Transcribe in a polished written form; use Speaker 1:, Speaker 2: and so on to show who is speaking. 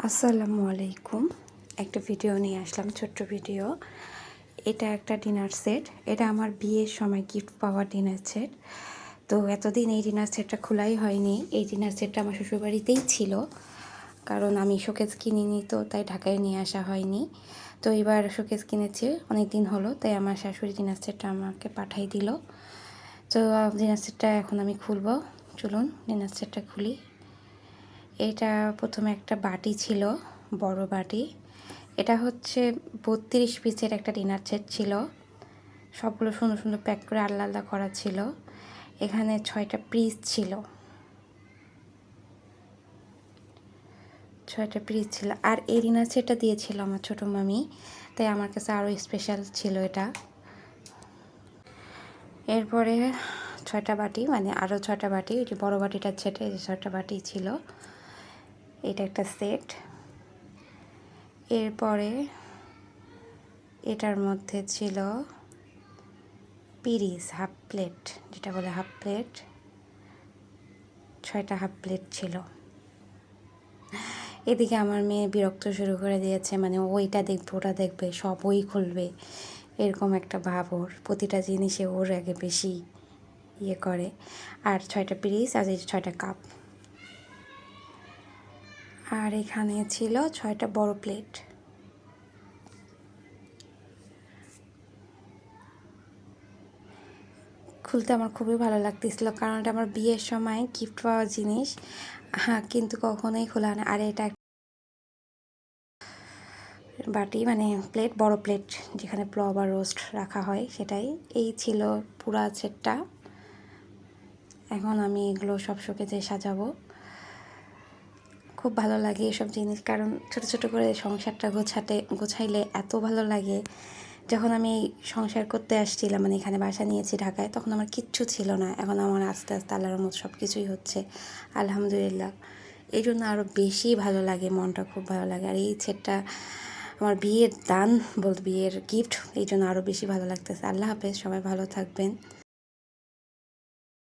Speaker 1: আসসালামু আলাইকুম। একটা ভিডিও নিয়ে আসলাম, ছোট্ট ভিডিও। এটা একটা ডিনার সেট। এটা আমার বিয়ের সময় গিফট পাওয়া ডিনার সেট। তো এতদিন এই ডিনার সেটটা খোলাই হয়নি। এই ডিনার সেটটা আমার শ্বশুরবাড়িতেই ছিল, কারণ আমি শোকেস কিনিনি, তো তাই ঢাকায় নিয়ে আসা হয়নি। তো এবার শোকেস কিনেছি, অনেক দিন হলো, তাই আমার শাশুড়ি ডিনার সেটটা আমাকে পাঠিয়ে দিল। তো ডিনার সেটটা এখন আমি খুলবো। চলুন ডিনার সেটটা খুলি। এটা প্রথমে একটা বাটি ছিল, বড় বাটি। এটা হচ্ছে 32 পিসের একটা ডিনার সেট ছিল। সবগুলো সুন্দর সুন্দর প্যাক করে আলাদা আলাদা করা ছিল। এখানে 6টা পিস ছিল, 6টা পিস ছিল। আর এই ডিনার সেটটা দিয়েছিল আমার ছোটো মামি, তাই আমার কাছে আরও স্পেশাল ছিল এটা। এরপরে 6টা বাটি, মানে আরও 6টা বাটি, ওই যে বড়ো বাটিটার সেটে এই যে 6টা বাটি ছিল। এটা একটা সেট। এরপরে এটার মধ্যে ছিল পিরিস হাফ প্লেট, যেটা বলে হাফ প্লেট। 6টা হাফ প্লেট ছিল। এদিকে আমার মেয়ে বিরক্ত শুরু করে দিয়েছে, মানে ওইটা দেখবে ওটা দেখবে, সব ওই খুলবে, এরকম একটা ভাব ওর। প্রতিটা জিনিসে ওর আগে বেশি ইয়ে করে। আর 6টা পিরিস আর এই 6টা কাপ। আর এখানে ছিল 6টা বড় প্লেট। খুলতে আমার খুবই ভালো লাগতেছিল, কারণ এটা আমার বিয়ের সময় গিফট পাওয়া জিনিস। হ্যাঁ, কিন্তু কখনোই খোলা হয় না। আর এটা বাটি, মানে প্লেট, বড় প্লেট, যেখানে পোলাও বা রোস্ট রাখা হয়, সেটাই। এই ছিল পুরা সেটটা। এখন আমি এগুলো সব শোকেজে সাজাবো। খুব ভালো লাগে এসব জিনিস, কারণ ছোট ছোট করে সংসারটা গোছাইলে এত ভালো লাগে। যখন আমি সংসার করতে আসছিলাম, মানে এখানে বাসা নিয়েছি ঢাকায়, তখন আমার কিচ্ছু ছিল না। এখন আমার আস্তে আস্তে আল্লাহর মতো সব কিছুই হচ্ছে, আলহামদুলিল্লাহ। এই জন্য আরও বেশি ভালো লাগে, মনটা খুব ভালো লাগে। আর এই সেটটা আমার বিয়ের দান, বিয়ের গিফট, এই জন্য আরও বেশি ভালো লাগতেছে। আল্লাহ হাফেজ, সবাই ভালো থাকবেন।